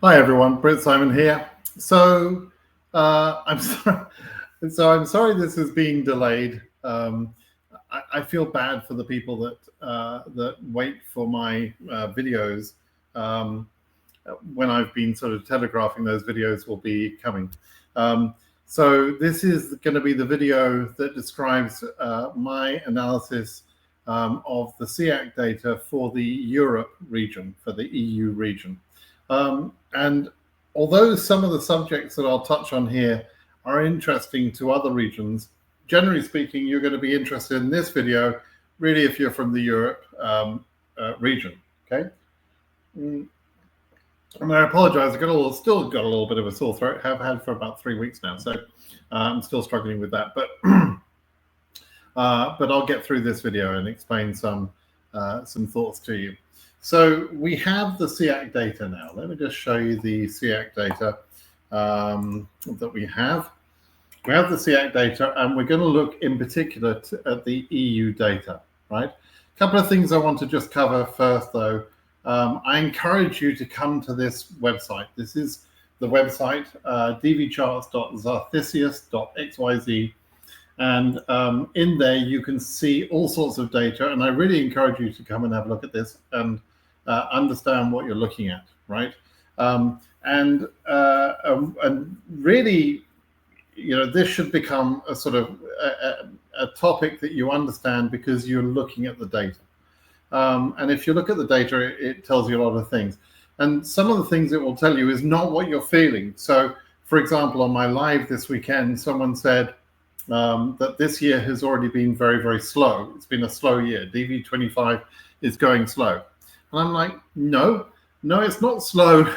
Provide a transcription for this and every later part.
Hi everyone, BritSimon here. So I'm sorry. I'm sorry this is being delayed. I feel bad for the people that wait for my videos when I've been sort of telegraphing those videos will be coming. So this is going to be the video that describes my analysis of the CEAC data for the Europe region, for the EU region. And although some of the subjects that I'll touch on here are interesting to other regions, generally speaking, you're going to be interested in this video, really, if you're from the Europe region, okay? And I apologize, still got a little bit of a sore throat, have had for about 3 weeks now, so I'm still struggling with that, but I'll get through this video and explain some thoughts to you. So we have the CEAC data now. Let me just show you the CEAC data that we have. We have the CEAC data, and we're going to look in particular at the EU data, right? A couple of things I want to just cover first, though. I encourage you to come to this website. This is the website, dvcharts.zarthesius.xyz. And in there, you can see all sorts of data. And I really encourage you to come and have a look at this and understand what you're looking at, right? And really, you know, this should become a sort of a topic that you understand because you're looking at the data. And if you look at the data, it tells you a lot of things. And some of the things it will tell you is not what you're feeling. So, for example, on my live this weekend, someone said that this year has already been very, very slow. It's been a slow year. DV25 is going slow. And I'm like, no, it's not slow.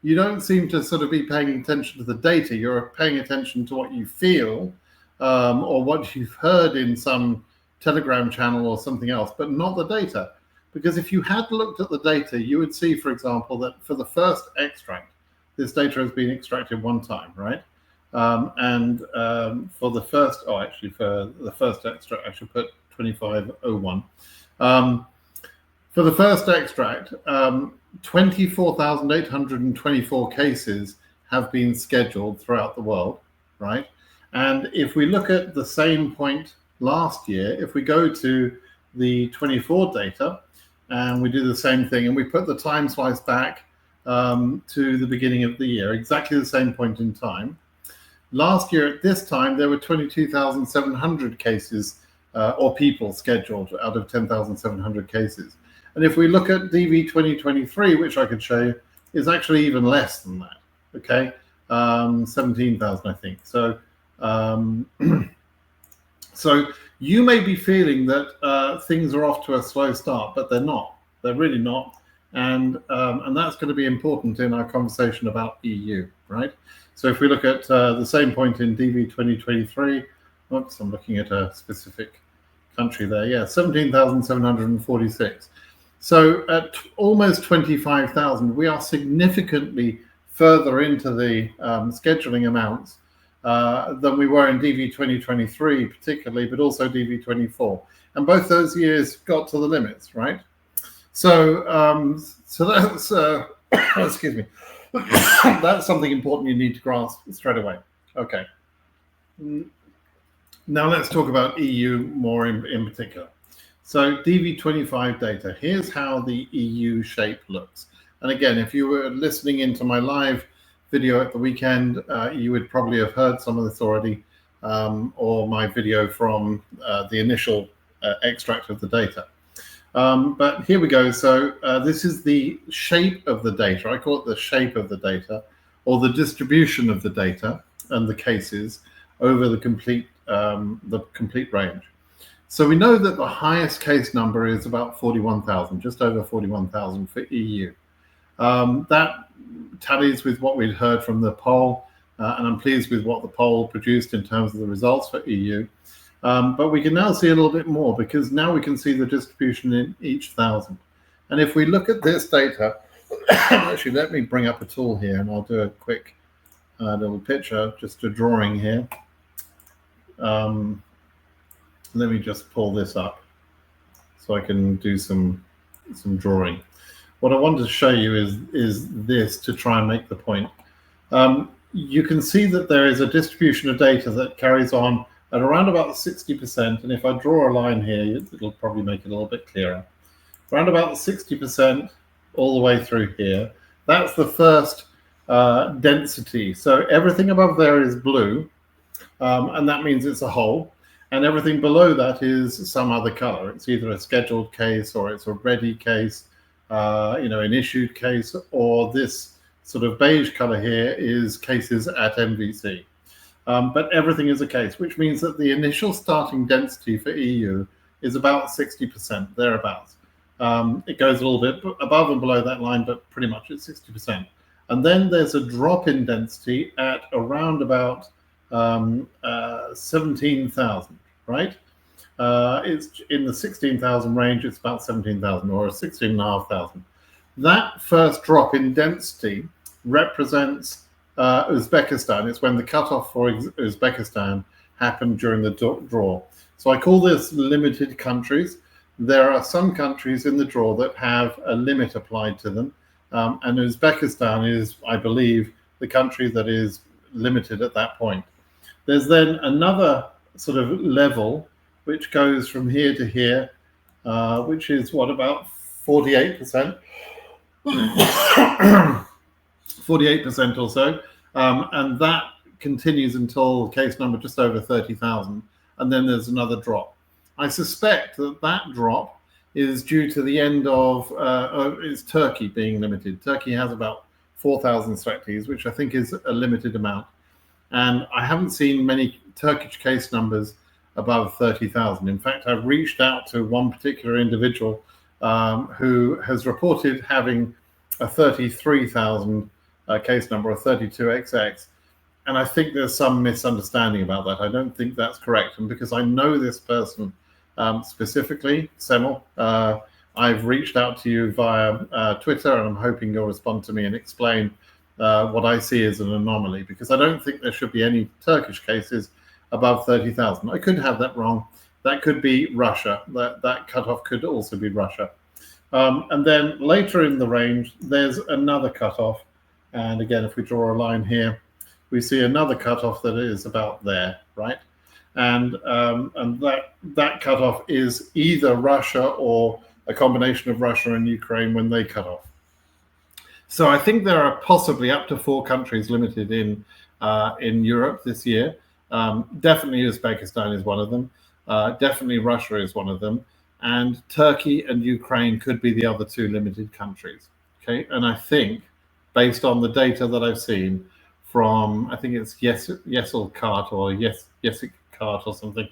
You don't seem to sort of be paying attention to the data. You're paying attention to what you feel or what you've heard in some Telegram channel or something else, but not the data. Because if you had looked at the data, you would see, for example, that for the first extract, this data has been extracted one time, right? For the first, for the first extract, I should put 2501. For the first extract, 24,824 cases have been scheduled throughout the world, right? And if we look at the same point last year, if we go to the 24 data and we do the same thing and we put the time slice back to the beginning of the year, exactly the same point in time. Last year at this time, there were 22,700 cases or people scheduled out of 10,700 cases. And if we look at DV2023, which I could show you, is actually even less than that, okay? 17,000, I think. So, so you may be feeling that things are off to a slow start, but they're not. They're really not. And that's going to be important in our conversation about EU, right? So if we look at the same point in DV2023, oops, I'm looking at a specific country there. Yeah, 17,746. So at almost 25,000, we are significantly further into the scheduling amounts than we were in DV2023 particularly, but also DV24. And both those years got to the limits, right? So, so that's, excuse me, that's something important you need to grasp straight away. Okay. Now let's talk about EU more in particular. So DV25 data, here's how the EU shape looks. And again, if you were listening into my live video at the weekend, you would probably have heard some of this already, or my video from the initial extract of the data. But here we go. So this is the shape of the data. I call it the shape of the data, or the distribution of the data and the cases over the complete range. So we know that the highest case number is about 41,000, just over 41,000 for EU. That tallies with what we'd heard from the poll, and I'm pleased with what the poll produced in terms of the results for EU. But we can now see a little bit more because now we can see the distribution in each thousand. And if we look at this data, actually, let me bring up a tool here and I'll do a quick little picture, just a drawing here. Let me just pull this up so I can do some drawing. what I wanted to show you is this to try and make the point. You can see that there is a distribution of data that carries on at around about 60%, and if I draw a line here, it'll probably make it a little bit clearer. Around about 60% all the way through here. That's the first density. So everything above there is blue, and that means it's a whole. And everything below that is some other color. It's either a scheduled case, or it's a ready case, an issued case, or this sort of beige color here is cases at MVC. But everything is a case, which means that the initial starting density for EU is about 60%, thereabouts. It goes a little bit above and below that line, but pretty much it's 60%. And then there's a drop in density at around about 17,000, right? It's in the 16,000 range, it's about 17,000 or 16,500. That first drop in density represents Uzbekistan. It's when the cutoff for Uzbekistan happened during the draw. So I call this limited countries. There are some countries in the draw that have a limit applied to them, and Uzbekistan is, I believe, the country that is limited at that point. There's then another sort of level which goes from here to here, which is what, about 48%? 48% or so, and that continues until case number just over 30,000, and then there's another drop. I suspect that that drop is due to the end of is Turkey being limited. Turkey has about 4,000 selectees, which I think is a limited amount, and I haven't seen many Turkish case numbers above 30,000. In fact, I've reached out to one particular individual who has reported having a 33,000 case number, a 32XX, and I think there's some misunderstanding about that. I don't think that's correct, and because I know this person specifically, Semel, I've reached out to you via Twitter, and I'm hoping you'll respond to me and explain what I see as an anomaly, because I don't think there should be any Turkish cases above 30,000. I could have that wrong. That could be Russia. That cutoff could also be Russia. And then later in the range, there's another cutoff. And again, if we draw a line here, we see another cutoff that is about there, right? And that cutoff is either Russia or a combination of Russia and Ukraine when they cut off. So I think there are possibly up to 4 countries limited in Europe this year. Definitely Uzbekistan is one of them. Definitely Russia is one of them. And Turkey and Ukraine could be the other 2 limited countries. Okay, and I think, based on the data that I've seen from, I think it's Yesilkart or Yesikart or something,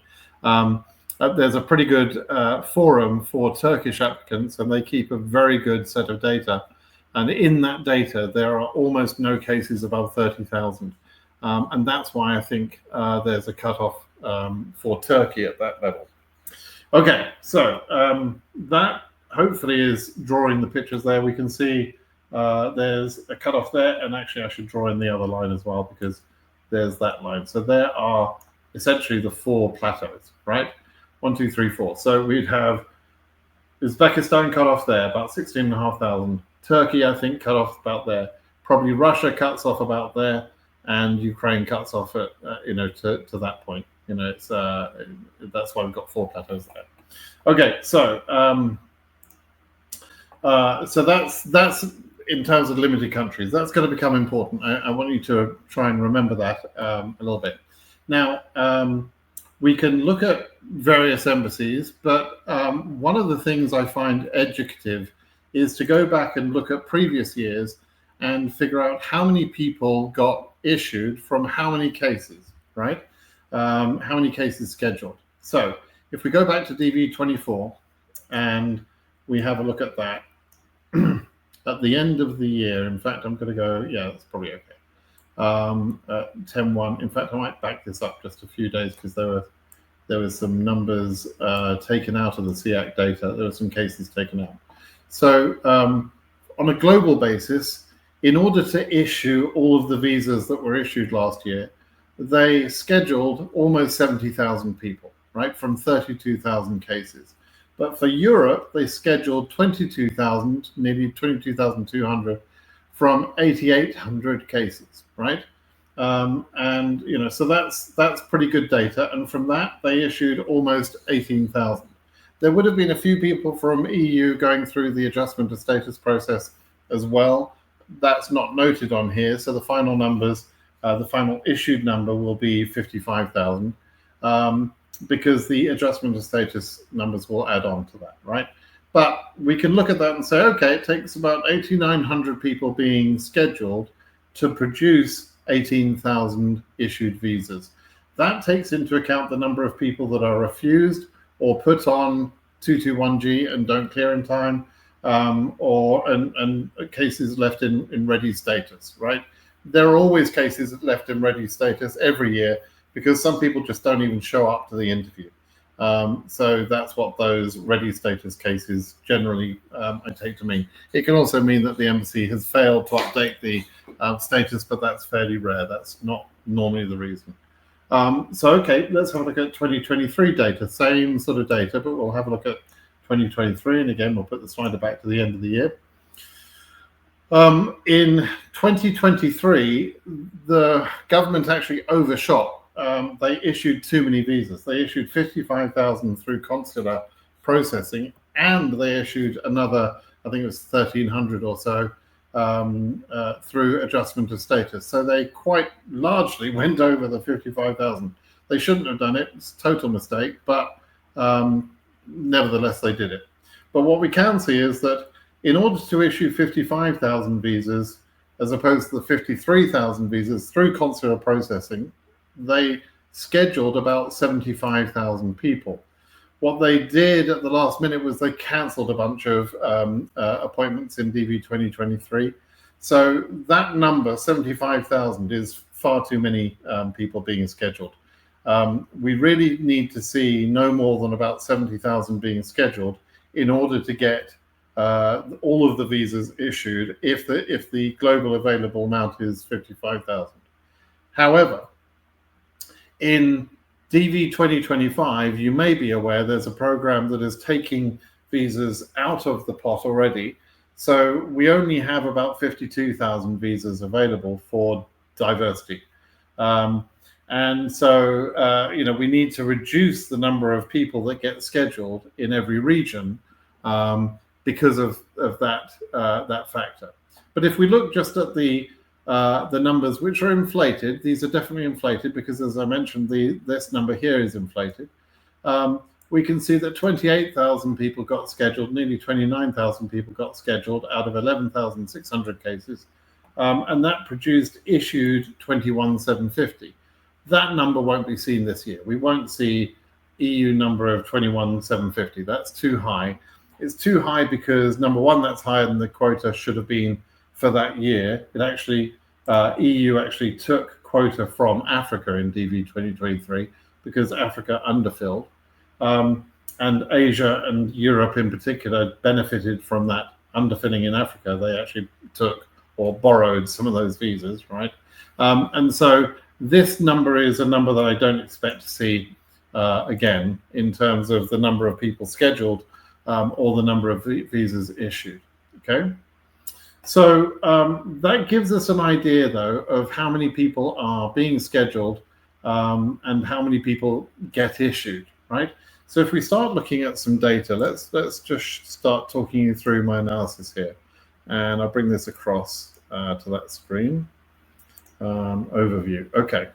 there's a pretty good forum for Turkish applicants, and they keep a very good set of data. And in that data, there are almost no cases above 30,000. And that's why I think there's a cutoff for Turkey at that level. Okay, so that hopefully is drawing the pictures there. We can see there's a cutoff there, and actually I should draw in the other line as well, because there's that line. So there are essentially the 4 plateaus, right? 1, 2, 3, 4. So we'd have Uzbekistan cut off there, about 16,500. Turkey, I think, cut off about there. Probably Russia cuts off about there, and Ukraine cuts off at to that point. It's that's why we've got 4 plateaus there. Okay, so so that's in terms of limited countries. That's going to become important. I want you to try and remember that a little bit. Now, we can look at various embassies, but one of the things I find educative is to go back and look at previous years and figure out how many people got issued from how many cases, right? How many cases scheduled. So if we go back to DV24 and we have a look at that, at the end of the year, in fact, I'm going to go, yeah, that's probably okay. 10-1. In fact, I might back this up just a few days, because there was some numbers taken out of the CEAC data. There were some cases taken out. So on a global basis, in order to issue all of the visas that were issued last year, they scheduled almost 70,000 people, right, from 32,000 cases. But for Europe, they scheduled 22,000, nearly 22,200 from 8,800 cases, right? And so that's pretty good data. And from that, they issued almost 18,000. There would have been a few people from EU going through the adjustment of status process as well. That's not noted on here. So the final numbers, the final issued number will be 55,000 because the adjustment of status numbers will add on to that, right? But we can look at that and say, okay, it takes about 8,900 people being scheduled to produce 18,000 issued visas. That takes into account the number of people that are refused or put on 221G and don't clear in time, and cases left in ready status, right? There are always cases left in ready status every year because some people just don't even show up to the interview. So that's what those ready status cases generally I take to mean. It can also mean that the embassy has failed to update the status, but that's fairly rare. That's not normally the reason. So, okay, let's have a look at 2023 data. Same sort of data, but we'll have a look at 2023. And again, we'll put the slider back to the end of the year. In 2023, the government actually overshot. They issued too many visas. They issued 55,000 through consular processing, and they issued another, I think it was 1,300 or so, through adjustment of status. So they quite largely went over the 55,000. They shouldn't have done it. It's a total mistake, but nevertheless, they did it. But what we can see is that in order to issue 55,000 visas, as opposed to the 53,000 visas through consular processing, they scheduled about 75,000 people. What they did at the last minute was they cancelled a bunch of appointments in DV2023. So that number, 75,000, is far too many people being scheduled. We really need to see no more than about 70,000 being scheduled in order to get all of the visas issued if the global available amount is 55,000. However, in DV2025, you may be aware there's a program that is taking visas out of the pot already. So we only have about 52,000 visas available for diversity. And so, we need to reduce the number of people that get scheduled in every region because of that factor. But if we look just at the numbers, which are inflated, these are definitely inflated because, as I mentioned, this number here is inflated. We can see that 28,000 people got scheduled, nearly 29,000 people got scheduled out of 11,600 cases, and that produced issued 21,750. That number won't be seen this year. We won't see EU number of 21,750. That's too high. It's too high because, number one, that's higher than the quota should have been for that year. It actually, EU actually took quota from Africa in DV 2023 because Africa underfilled. And Asia and Europe in particular benefited from that underfilling in Africa. They actually took or borrowed some of those visas, right? And so this number is a number that I don't expect to see again in terms of the number of people scheduled or the number of visas issued, okay? So that gives us an idea, though, of how many people are being scheduled and how many people get issued, right? So if we start looking at some data, let's just start talking you through my analysis here. And I'll bring this across to that screen. Overview. Okay.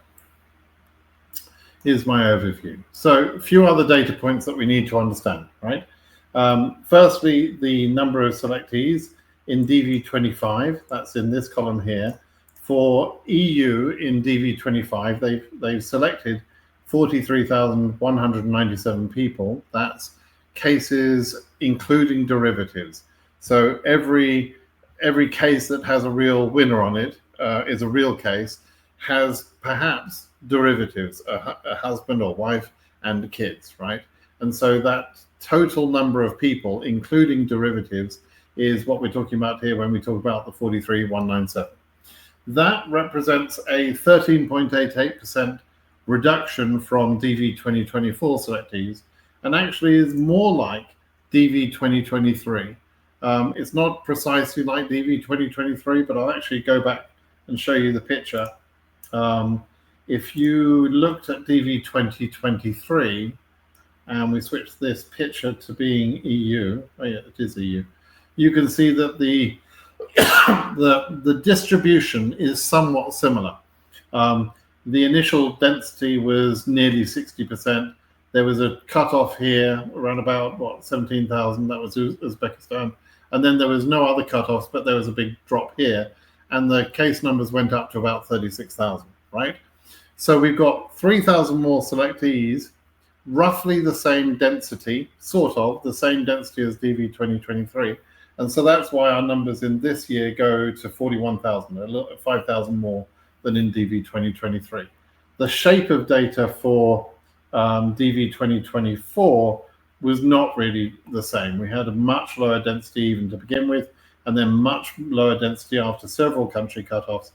Here's my overview. So a few other data points that we need to understand, right? Firstly, the number of selectees in DV25, that's in this column here. For EU in DV25, they've selected 43,197 people. That's cases including derivatives. So every case that has a real winner on it is a real case, has perhaps derivatives, a husband or wife and kids, right? And so that total number of people, including derivatives, is what we're talking about here when we talk about the 43,197. That represents a 13.88% reduction from DV 2024 selectees, and actually is more like DV2023. It's not precisely like DV2023, but I'll actually go back and show you the picture. If you looked at DV2023 and we switch this picture to being EU, oh yeah, it is EU, you can see that the distribution is somewhat similar. The initial density was nearly 60%. There was a cutoff here around about, what, 17,000, that was Uzbekistan. And then there was no other cutoffs, but there was a big drop here. And the case numbers went up to about 36,000, right? So we've got 3,000 more selectees, roughly the same density, sort of, the same density as DV2023. And so that's why our numbers in this year go to 41,000, 5,000 more than in DV2023. The shape of data for DV2024 was not really the same. We had a much lower density even to begin with, and then much lower density after several country cutoffs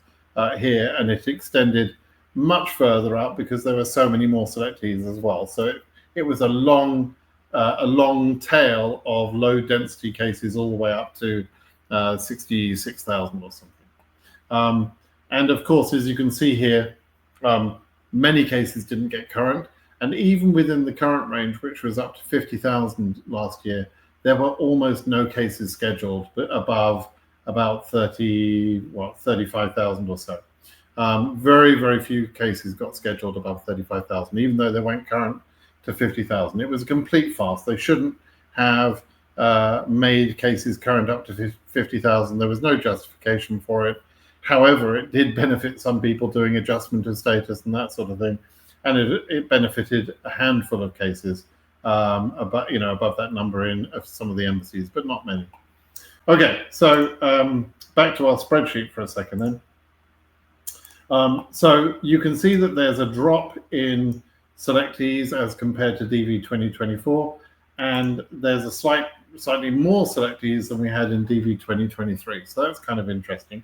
here, and it extended much further up because there were so many more selectees as well. So it was a long tail of low density cases all the way up to 66,000 or something. And of course, as you can see here, many cases didn't get current. And even within the current range, which was up to 50,000 last year, there were almost no cases scheduled, but above about 35,000 or so. Very, very few cases got scheduled above 35,000, even though they went current to 50,000. It was a complete farce. They shouldn't have made cases current up to 50,000. There was no justification for it. However, it did benefit some people doing adjustment of status and that sort of thing. And it benefited a handful of cases above that number in some of the embassies, but not many. Okay, so back to our spreadsheet for a second then. So you can see that there's a drop in selectees as compared to DV2024, and there's a slightly more selectees than we had in DV2023. So that's kind of interesting.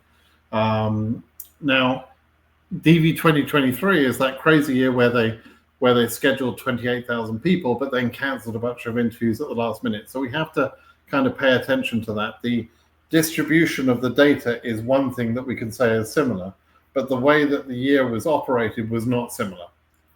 Now, DV2023 is that crazy year where they scheduled 28,000 people, but then cancelled a bunch of interviews at the last minute. So we have to kind of pay attention to that. The distribution of the data is one thing that we can say is similar, but the way that the year was operated was not similar.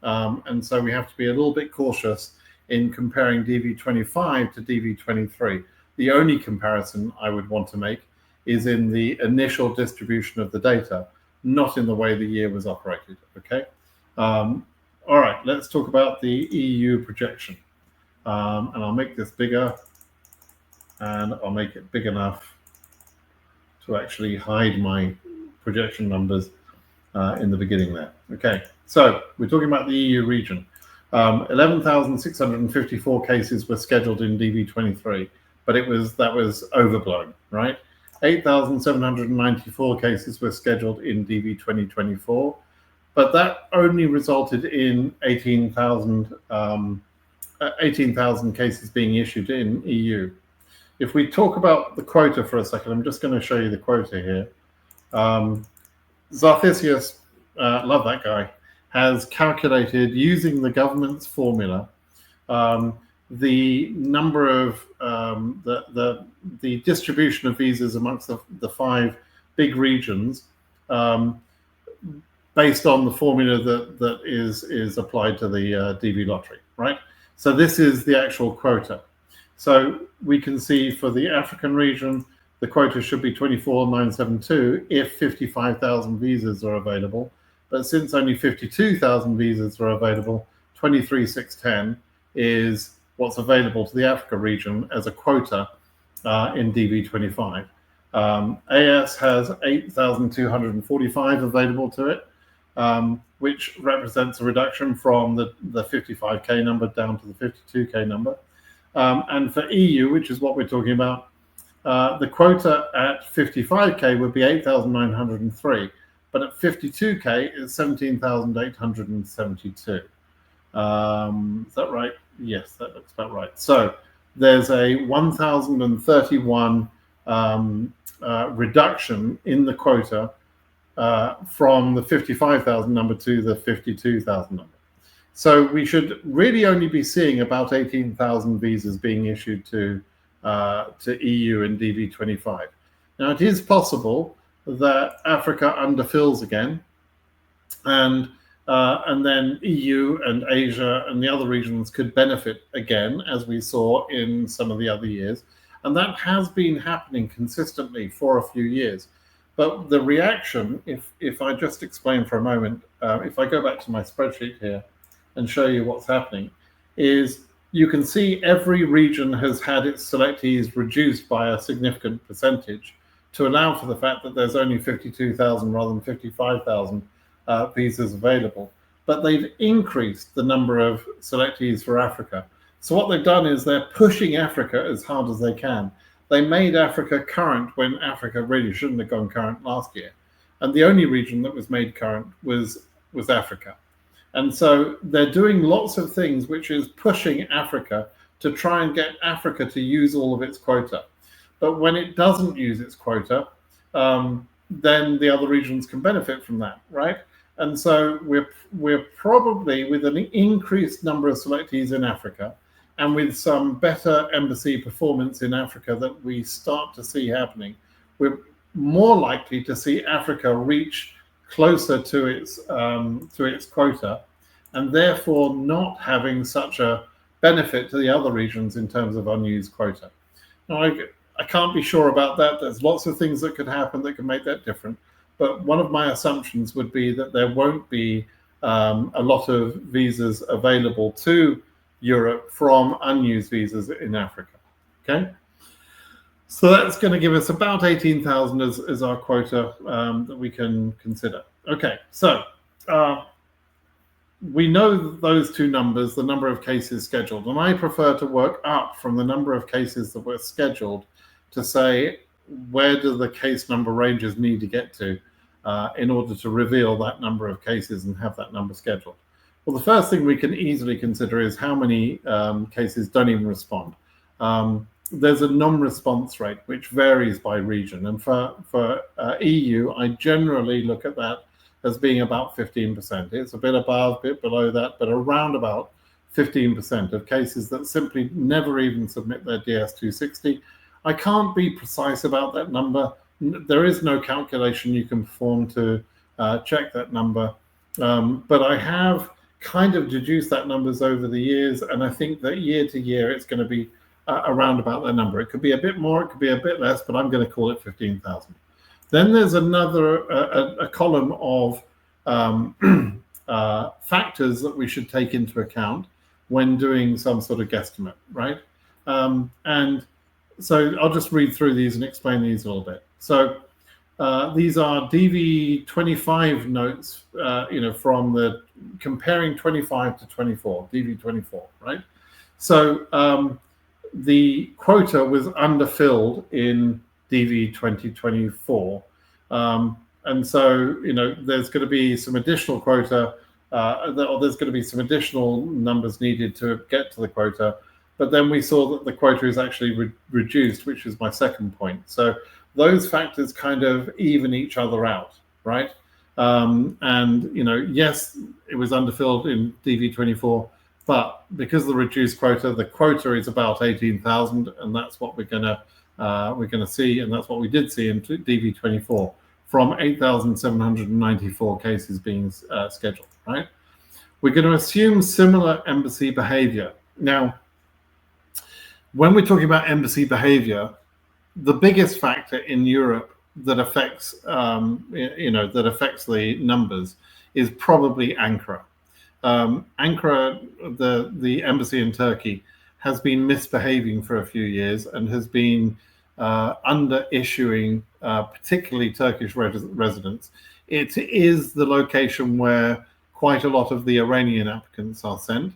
And so we have to be a little bit cautious in comparing DV25 to DV23. The only comparison I would want to make is in the initial distribution of the data, not in the way the year was operated, okay? All right, let's talk about the EU projection. And I'll make this bigger, and I'll make it big enough to actually hide my projection numbers in the beginning there. Okay, so we're talking about the EU region. 11,654 cases were scheduled in DV23, but that was overblown, right? 8,794 cases were scheduled in DV2024, but that only resulted in 18,000 cases being issued in EU. If we talk about the quota for a second, I'm just going to show you the quota here. Zarthisius, love that guy, has calculated using the government's formula the number of the distribution of visas amongst the 5 big regions based on the formula that is applied to the DV lottery, right? So this is the actual quota. So we can see for the African region, the quota should be 24,972 if 55,000 visas are available. But since only 52,000 visas are available, 23,610 is what's available to the Africa region as a quota in DV25. AS has 8,245 available to it, which represents a reduction from the 55K number down to the 52K number. And for EU, which is what we're talking about, the quota at 55K would be 8,903, but at 52K it's 17,872. Is that right? Yes, that looks about right. So there's a 1,031 reduction in the quota from the 55,000 number to the 52,000 number. So we should really only be seeing about 18,000 visas being issued to EU and DV25. Now, it is possible that Africa underfills again, and then EU and Asia and the other regions could benefit again, as we saw in some of the other years. And that has been happening consistently for a few years. But the reaction, if I just explain for a moment, if I go back to my spreadsheet here and show you what's happening, is you can see every region has had its selectees reduced by a significant percentage to allow for the fact that there's only 52,000 rather than 55,000 visas available. But they've increased the number of selectees for Africa. So what they've done is they're pushing Africa as hard as they can. They made Africa current when Africa really shouldn't have gone current last year. And the only region that was made current was Africa. And so they're doing lots of things which is pushing Africa to try and get Africa to use all of its quota. But when it doesn't use its quota, then the other regions can benefit from that, right? And so we're probably, with an increased number of selectees in Africa, and with some better embassy performance in Africa that we start to see happening, we're more likely to see Africa reach closer to its quota, and therefore not having such a benefit to the other regions in terms of unused quota. Now, I can't be sure about that. There's lots of things that could happen that could make that different. But one of my assumptions would be that there won't be a lot of visas available to Europe from unused visas in Africa. Okay, so that's going to give us about 18,000 as our quota that we can consider. Okay, so we know those two numbers, the number of cases scheduled, and I prefer to work up from the number of cases that were scheduled to say where do the case number ranges need to get to in order to reveal that number of cases and have that number scheduled. Well, the first thing we can easily consider is how many cases don't even respond. There's a non-response rate which varies by region, and for EU, I generally look at that as being about 15%. It's a bit above, a bit below that, but around about 15% of cases that simply never even submit their DS260. I can't be precise about that number. There is no calculation you can perform to check that number, but I have kind of deduced that numbers over the years, and I think that year to year it's going to be around about that number. It could be a bit more, it could be a bit less, but I'm going to call it 15,000. Then there's another a column of factors that we should take into account when doing some sort of guesstimate, right? And so I'll just read through these and explain these a little bit. So these are DV25 notes, from the comparing 25 to 24, DV24, right? So the quota was underfilled in DV2024. And so, there's going to be some additional quota, or there's going to be some additional numbers needed to get to the quota. But then we saw that the quota is actually reduced, which is my second point. So those factors kind of even each other out, right? Yes, it was underfilled in DV24, but because of the reduced quota, the quota is about 18,000, and that's what we're gonna see, and that's what we did see in DV24 from 8,794 cases being scheduled, right? We're going to assume similar embassy behavior. Now, when we're talking about embassy behavior, the biggest factor in Europe that affects, that affects the numbers is probably Ankara. Ankara, the embassy in Turkey, has been misbehaving for a few years and has been under issuing, particularly Turkish residents. It is the location where quite a lot of the Iranian applicants are sent.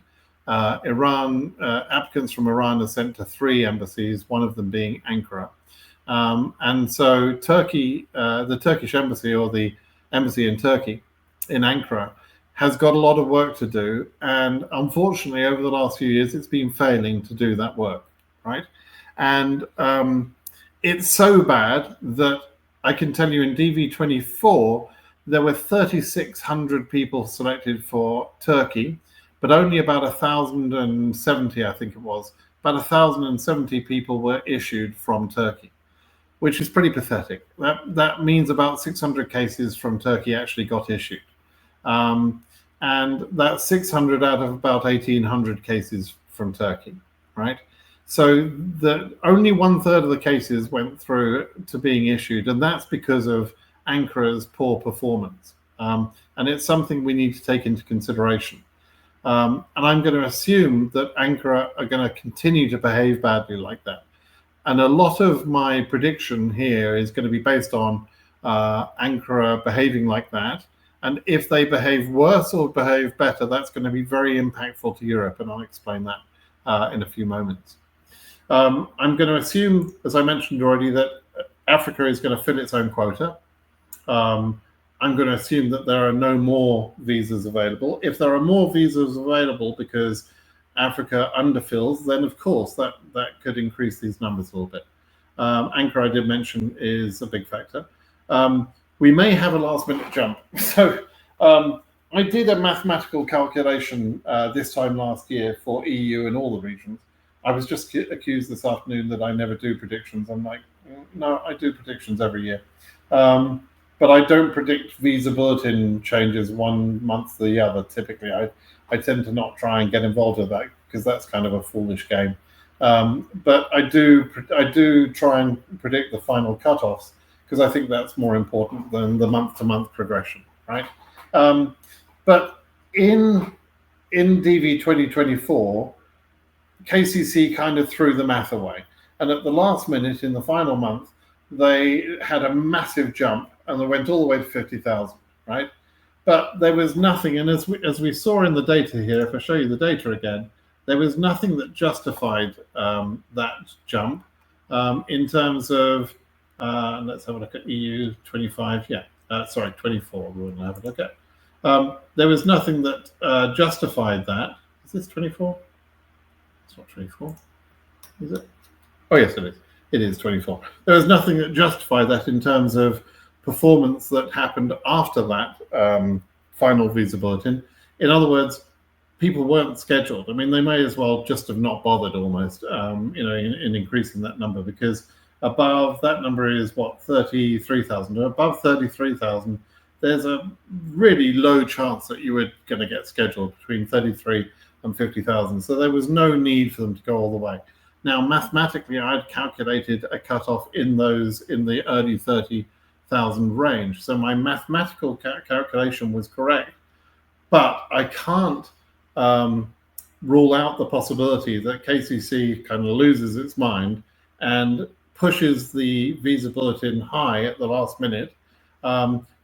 Applicants from Iran are sent to 3 embassies, one of them being Ankara. And so Turkey, the Turkish embassy, or the embassy in Turkey, in Ankara, has got a lot of work to do. And unfortunately, over the last few years, it's been failing to do that work, right? And it's so bad that I can tell you in DV24, there were 3,600 people selected for Turkey, but only about 1,070, I think it was, about 1,070 people were issued from Turkey, which is pretty pathetic. That means about 600 cases from Turkey actually got issued. And that's 600 out of about 1,800 cases from Turkey, right? So only 1/3 of the cases went through to being issued, and that's because of Ankara's poor performance. And it's something we need to take into consideration. And I'm going to assume that Ankara are going to continue to behave badly like that. And a lot of my prediction here is going to be based on Ankara behaving like that. And if they behave worse or behave better, that's going to be very impactful to Europe. And I'll explain that in a few moments. I'm going to assume, as I mentioned already, that Africa is going to fill its own quota. I'm going to assume that there are no more visas available. If there are more visas available because Africa underfills, then of course that could increase these numbers a little bit. Ankara, I did mention, is a big factor. We may have a last-minute jump. So I did a mathematical calculation this time last year for EU and all the regions. I was just accused this afternoon that I never do predictions. I'm like, no, I do predictions every year. But I don't predict visa bulletin changes one month to the other. Typically, I tend to not try and get involved with that because that's kind of a foolish game. But I do try and predict the final cutoffs because I think that's more important than the month-to-month progression, right? But in DV 2024, KCC kind of threw the math away. And at the last minute, in the final month, they had a massive jump and they went all the way to 50,000, right? But there was nothing, and as we saw in the data here, if I show you the data again, there was nothing that justified that jump in terms of, let's have a look at EU 25, sorry, 24, we're going to have a look at. There was nothing that justified that. Is this 24? It's not 24, is it? Oh, yes, it is. It is 24. There was nothing that justified that in terms of performance that happened after that final visa bulletin. In other words, people weren't scheduled. I mean, they may as well just have not bothered almost, in increasing that number, because above that number is what, 33,000. Above 33,000, there's a really low chance that you were going to get scheduled between 33 and 50,000. So there was no need for them to go all the way. Now, mathematically, I'd calculated a cutoff in the early 30,000 range. So my mathematical calculation was correct, but I can't rule out the possibility that KCC kind of loses its mind and pushes the visa bulletin high at the last minute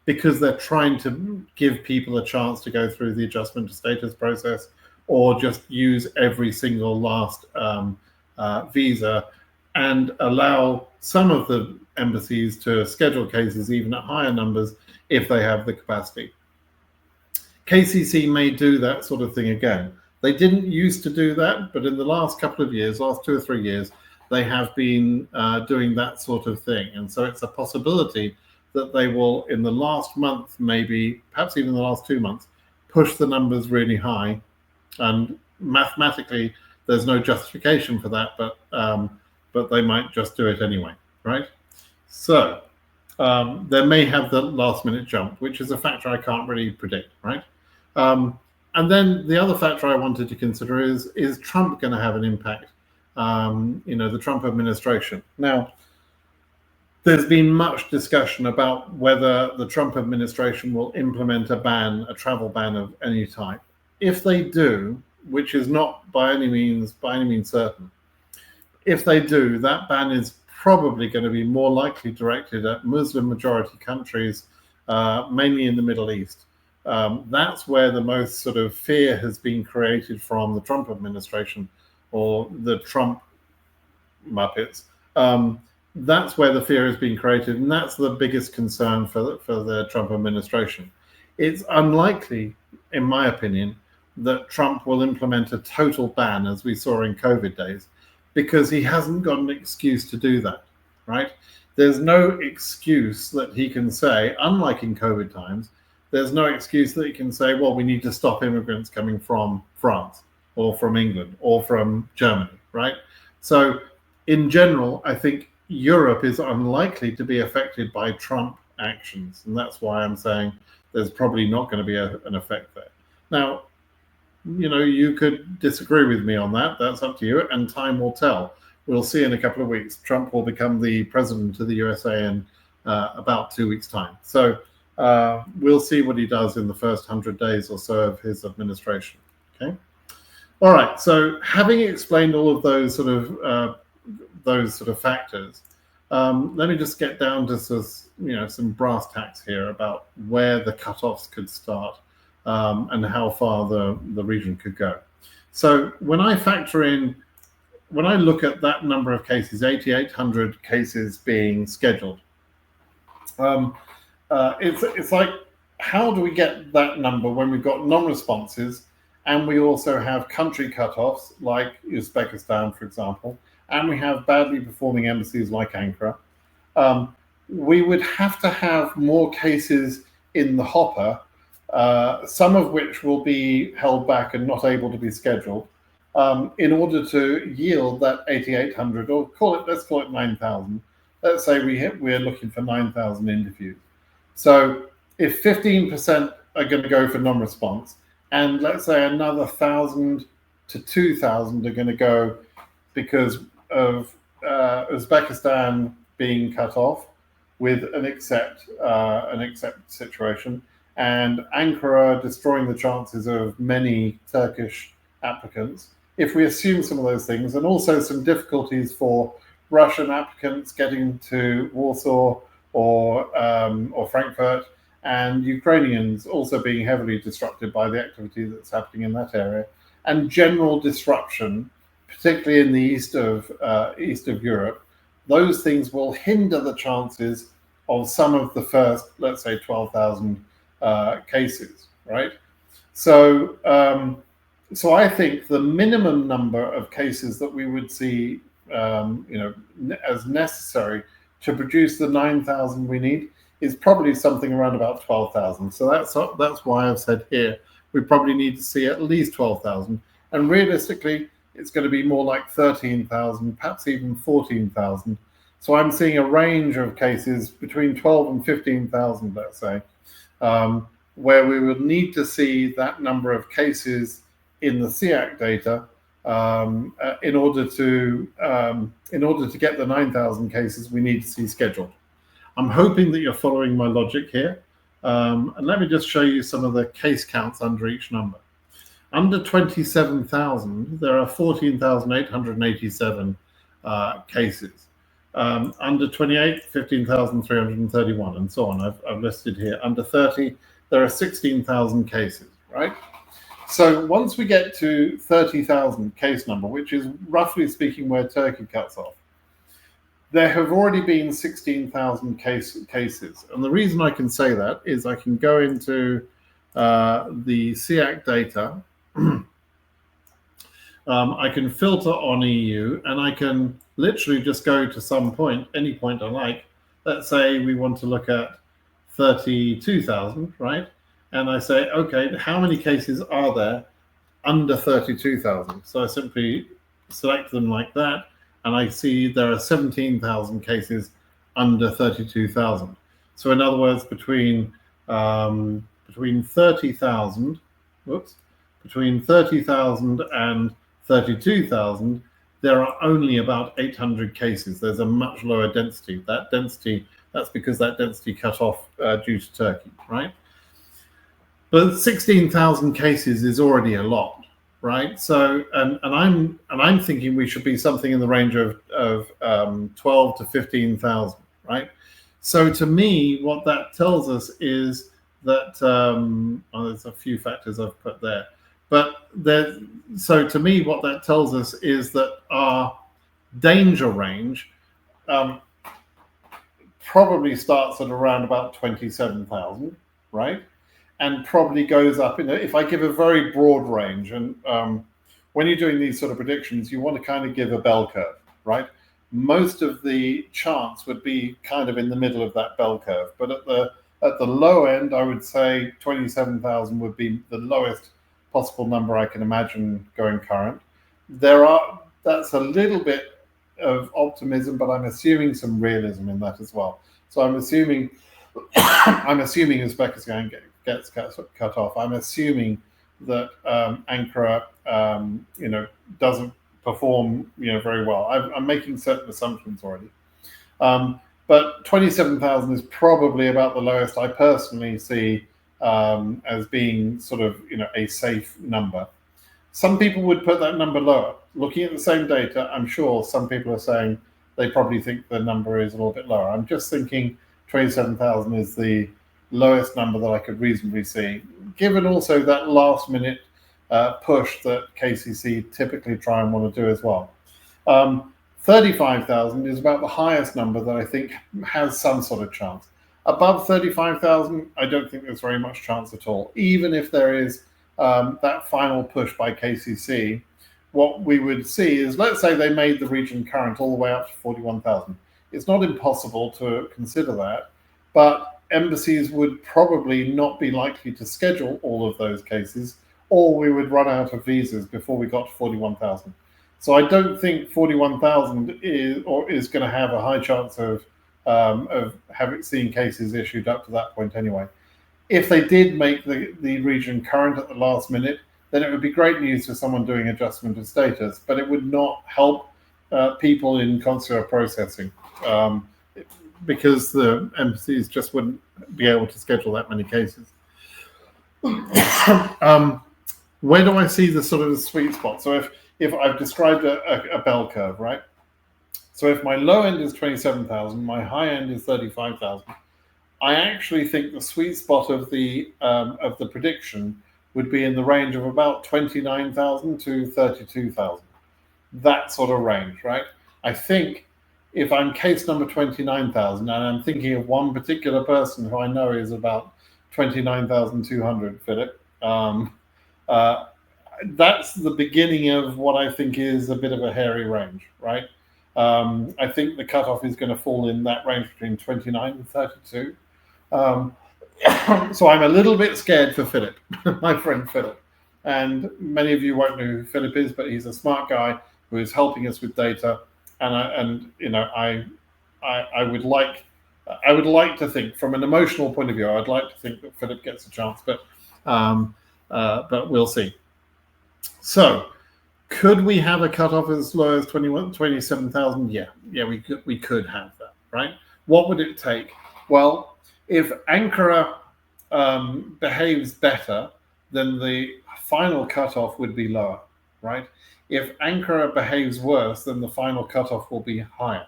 because they're trying to give people a chance to go through the adjustment to status process or just use every single last visa and allow some of the embassies to schedule cases even at higher numbers if they have the capacity. KCC may do that sort of thing again. They didn't used to do that, but in the last couple of years, last 2 or 3 years, they have been doing that sort of thing. And so it's a possibility that they will, in the last month, maybe, perhaps even the last 2 months, push the numbers really high. And mathematically, there's no justification for that, but they might just do it anyway, right? So they may have the last minute jump, which is a factor I can't really predict, right? And then the other factor I wanted to consider is Trump going to have an impact? The Trump administration. Now, there's been much discussion about whether the Trump administration will implement a travel ban of any type. If they do, which is not by any means certain, if they do, that ban is probably going to be more likely directed at Muslim majority countries, mainly in the Middle East. That's where the most sort of fear has been created from the Trump administration or the Trump Muppets. That's where the fear has been created, and that's the biggest concern for the Trump administration. It's unlikely, in my opinion, that Trump will implement a total ban as we saw in COVID days, because he hasn't got an excuse to do that, right? There's no excuse that he can say, unlike in COVID times, there's no excuse that you can say, well, we need to stop immigrants coming from France or from England or from Germany, right? So in general, I think Europe is unlikely to be affected by Trump actions. And that's why I'm saying there's probably not going to be an effect there. Now, you could disagree with me on that. That's up to you, and time will tell. We'll see in a couple of weeks. Trump will become the president of the USA in about 2 weeks' time. So we'll see what he does in the first 100 days or so of his administration. Okay. All right. So having explained all of those sort of factors, let me just get down to some brass tacks here about where the cutoffs could start and how far the region could go. So when I look at that number of cases, 8,800 cases being scheduled, it's like, how do we get that number when we've got non-responses and we also have country cutoffs like Uzbekistan, for example, and we have badly performing embassies like Ankara? We would have to have more cases in the hopper, some of which will be held back and not able to be scheduled, in order to yield that 8,800, or let's call it 9,000. Let's say we're looking for 9,000 interviews. So if 15% are going to go for non-response, and let's say another 1,000 to 2,000 are going to go because of Uzbekistan being cut off with an accept situation, and Ankara destroying the chances of many Turkish applicants. If we assume some of those things, and also some difficulties for Russian applicants getting to Warsaw or Frankfurt, and Ukrainians also being heavily disrupted by the activity that's happening in that area, and general disruption, particularly in the east of Europe, those things will hinder the chances of some of the first, let's say, 12,000 cases, right? So, I think the minimum number of cases that we would see, as necessary to produce the 9,000 we need is probably something around about 12,000. So that's why I've said here we probably need to see at least 12,000, and realistically, it's going to be more like 13,000, perhaps even 14,000. So I'm seeing a range of cases between 12 and 15,000, let's say, where we would need to see that number of cases in the CEAC data in order to get the 9,000 cases we need to see scheduled. I'm hoping that you're following my logic here, and let me just show you some of the case counts under each number. Under 27,000, there are 14,887 cases. Under 28, 15,331, and so on. I've listed here. Under 30, there are 16,000 cases, right? So once we get to 30,000 case number, which is roughly speaking where Turkey cuts off, there have already been 16,000 cases. And the reason I can say that is I can go into the CEAC data. I can filter on EU, and I can literally just go to some point, any point I like. Let's say we want to look at 32,000, right? And I say, okay, how many cases are there under 32,000? So I simply select them like that, and I see there are 17,000 cases under 32,000. So in other words, between 30,000, between 30,000 and 32,000, there are only about 800 cases. There's a much lower density. That's because that density cut off due to Turkey, right? But 16,000 cases is already a lot, right? So, and I'm thinking we should be something in the range of 12 to 15,000, right? So to me, what that tells us is that there's a few factors I've put there, but so to me, what that tells us is that our danger range probably starts at around about 27,000, right? And probably goes up if I give a very broad range, and when you're doing these sort of predictions, you want to kind of give a bell curve, right? Most of the chance would be kind of in the middle of that bell curve, but at at the low end, I would say 27,000 would be the lowest possible number I can imagine going current. That's a little bit of optimism, but I'm assuming some realism in that as well. So I'm assuming Uzbekistan gets cut off. I'm assuming that Ankara, doesn't perform, very well. I'm making certain assumptions already. But 27,000 is probably about the lowest I personally see as being sort of, a safe number. Some people would put that number lower. Looking at the same data, I'm sure some people are saying they probably think the number is a little bit lower. I'm just thinking 27,000 is the lowest number that I could reasonably see, given also that last minute push that KCC typically try and want to do as well. 35,000 is about the highest number that I think has some sort of chance. Above 35,000, I don't think there's very much chance at all. Even if there is that final push by KCC, what we would see is, let's say they made the region current all the way up to 41,000. It's not impossible to consider that, but embassies would probably not be likely to schedule all of those cases, or we would run out of visas before we got to 41,000. So I don't think 41,000 is going to have a high chance of seeing cases issued up to that point anyway. If they did make the region current at the last minute, then it would be great news for someone doing adjustment of status, but it would not help people in consular processing because the embassies just wouldn't be able to schedule that many cases. Where do I see the sort of sweet spot? So if I've described a bell curve, right? So if my low end is 27,000, my high end is 35,000, I actually think the sweet spot of the prediction would be in the range of about 29,000 to 32,000. That sort of range, right? I think if I'm case number 29,000, and I'm thinking of one particular person who I know is about 29,200, Philip, that's the beginning of what I think is a bit of a hairy range, right? I think the cutoff is going to fall in that range between 29 and 32. So I'm a little bit scared for Philip, my friend Philip. And many of you won't know who Philip is, but he's a smart guy who is helping us with data. And I would like to think, from an emotional point of view, I'd like to think that Philip gets a chance, but we'll see. So, could we have a cutoff as low as 27,000? Yeah, we could have that, right? What would it take? Well, if Ankara behaves better, then the final cutoff would be lower, right? If Ankara behaves worse, then the final cutoff will be higher,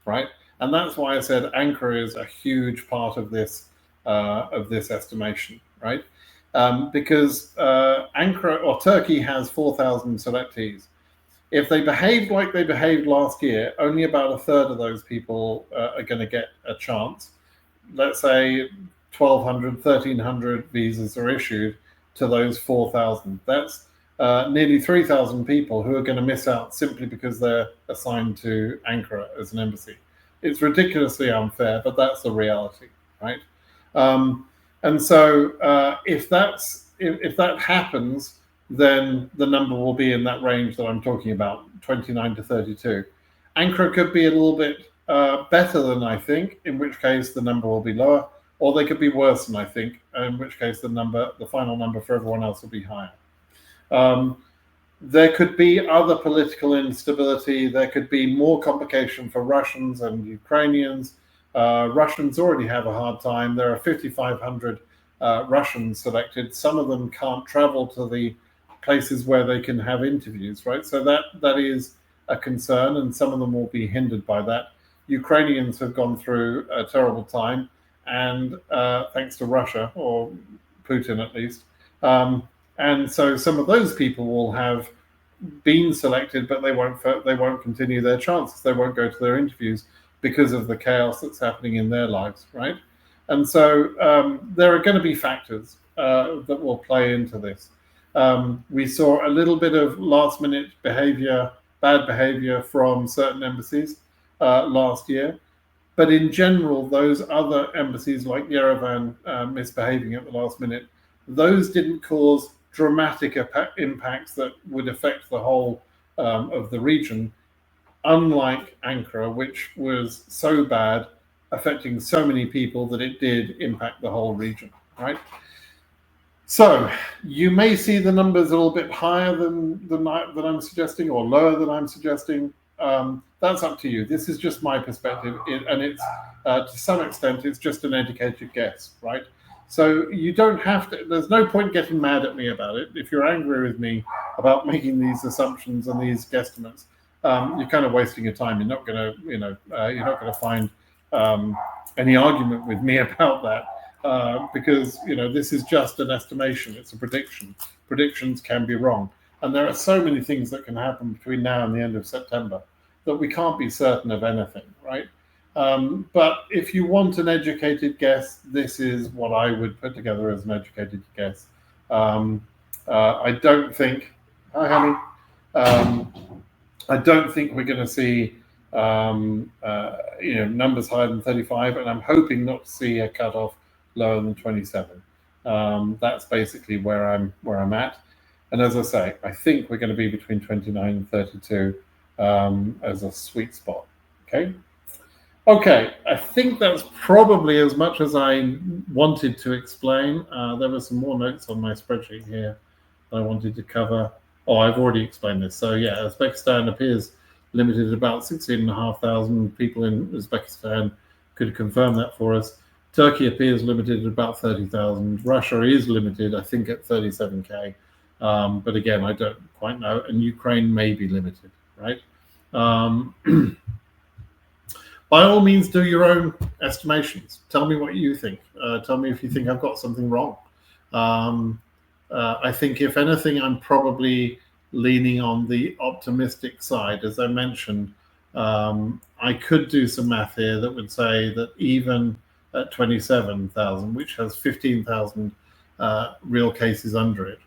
right? And that's why I said Ankara is a huge part of this estimation, right? Because Ankara or Turkey has 4,000 selectees. If they behaved like they behaved last year, only about a third of those people are going to get a chance. Let's say 1,200, 1,300 visas are issued to those 4,000. That's nearly 3,000 people who are going to miss out simply because they're assigned to Ankara as an embassy. It's ridiculously unfair, but that's the reality, right? And so if that happens, then the number will be in that range that I'm talking about, 29 to 32. Ankara could be a little bit better than I think, in which case the number will be lower, or they could be worse than I think, in which case the final number for everyone else will be higher. There could be other political instability. There could be more complication for Russians and Ukrainians. Russians already have a hard time. There are 5,500 Russians selected. Some of them can't travel to the places where they can have interviews, right? So that is a concern, and some of them will be hindered by that. Ukrainians have gone through a terrible time, and thanks to Russia, or Putin at least. And so some of those people will have been selected, but they won't continue their chances. They won't go to their interviews because of the chaos that's happening in their lives, right? And so there are going to be factors that will play into this. We saw a little bit of last-minute bad behavior from certain embassies last year. But in general, those other embassies like Yerevan misbehaving at the last minute, those didn't cause dramatic impacts that would affect the whole of the region, unlike Ankara, which was so bad, affecting so many people that it did impact the whole region, right? So you may see the numbers a little bit higher than I'm suggesting, or lower than I'm suggesting. That's up to you. This is just my perspective, and it's to some extent it's just an educated guess, right? So you don't have to. There's no point getting mad at me about it. If you're angry with me about making these assumptions and these guesstimates, you're kind of wasting your time. You're not going to, you're not going to find any argument with me about that. Because this is just an estimation. It's a prediction. Predictions can be wrong, and there are so many things that can happen between now and the end of September that we can't be certain of anything, right? But if you want an educated guess, this is what I would put together as an educated guess. I don't think, hi honey, I don't think we're going to see numbers higher than 35, and I'm hoping not to see a cutoff lower than 27. That's basically where I'm at. And as I say, I think we're going to be between 29 and 32 as a sweet spot. Okay, I think that's probably as much as I wanted to explain. There were some more notes on my spreadsheet here that I wanted to cover. Oh, I've already explained this. So yeah, Uzbekistan appears limited at about 16,500 people in Uzbekistan. Could confirm that for us. Turkey appears limited at about 30,000. Russia is limited, I think, at 37K. But again, I don't quite know. And Ukraine may be limited, right? By all means, do your own estimations. Tell me what you think. Tell me if you think I've got something wrong. I think, if anything, I'm probably leaning on the optimistic side. As I mentioned, I could do some math here that would say that even at 27,000, which has 15,000 real cases under it,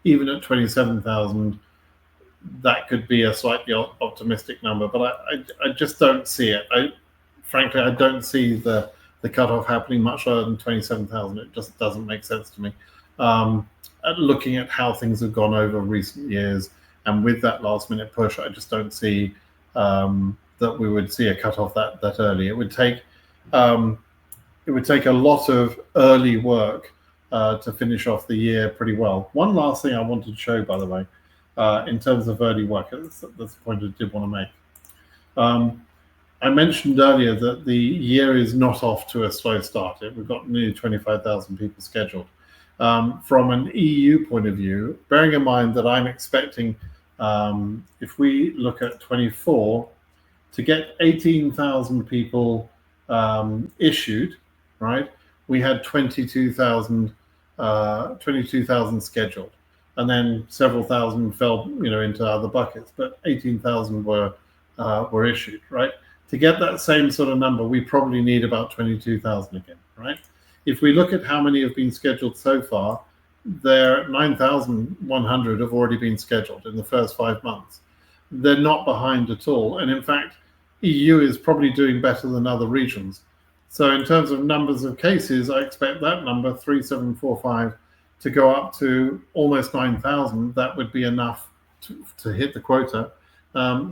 even at 27,000, that could be a slightly optimistic number, but I just don't see it. Frankly, I don't see the cutoff happening much lower than 27,000. It just doesn't make sense to me. Looking at how things have gone over recent years, and with that last minute push, I just don't see that we would see a cutoff that early. It would take a lot of early work to finish off the year pretty well. One last thing I wanted to show, by the way, in terms of early work, that's the point I did want to make. I mentioned earlier that the year is not off to a slow start. We've got nearly 25,000 people scheduled. From an EU point of view, bearing in mind that I'm expecting, if we look at 24, to get 18,000 people issued, right? We had 22,000 scheduled, and then several thousand fell, into other buckets. But 18,000 were issued, right? To get that same sort of number, we probably need about 22,000 again, right? If we look at how many have been scheduled so far, 9,100 have already been scheduled in the first 5 months. They're not behind at all, and in fact, EU is probably doing better than other regions. So in terms of numbers of cases, I expect that number, 3,745, to go up to almost 9,000. That would be enough to hit the quota.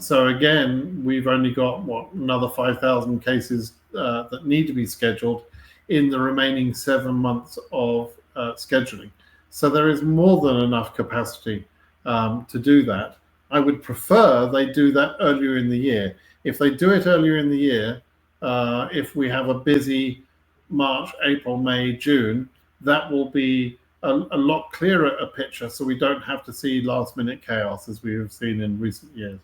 So again, we've only got, another 5,000 cases that need to be scheduled in the remaining 7 months of scheduling. So there is more than enough capacity to do that. I would prefer they do that earlier in the year. If they do it earlier in the year, if we have a busy March, April, May, June, that will be a lot clearer a picture, so we don't have to see last-minute chaos as we have seen in recent years.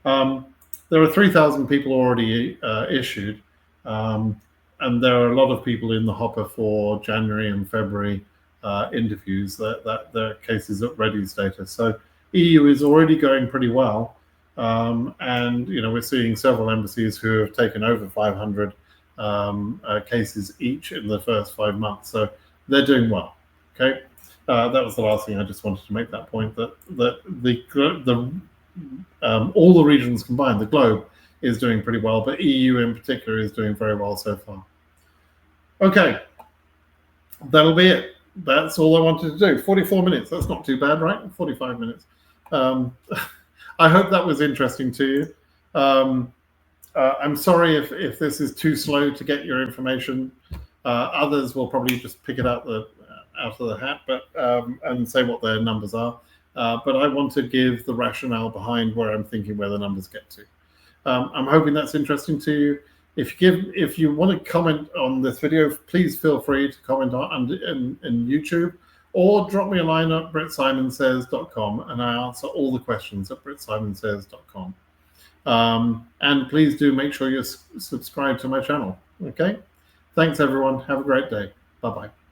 There are 3,000 people already issued, and there are a lot of people in the hopper for January and February interviews. That their cases at ready status. So EU is already going pretty well. And we're seeing several embassies who have taken over 500 cases each in the first 5 months, so they're doing well. Okay, that was the last thing. I just wanted to make that point, that all the regions combined, the globe, is doing pretty well, but EU in particular is doing very well so far. Okay, that'll be it. That's all I wanted to do. 44 minutes, that's not too bad, right? 45 minutes. I hope that was interesting to you. I'm sorry if this is too slow to get your information. Others will probably just pick it out of the hat, but and say what their numbers are. But I want to give the rationale behind where I'm thinking where the numbers get to. I'm hoping that's interesting to you. If you want to comment on this video, please feel free to comment in YouTube, or drop me a line at BritSimonSays.com, and I answer all the questions at BritSimonSays.com. And please do make sure you're subscribed to my channel. Okay? Thanks, everyone. Have a great day. Bye-bye.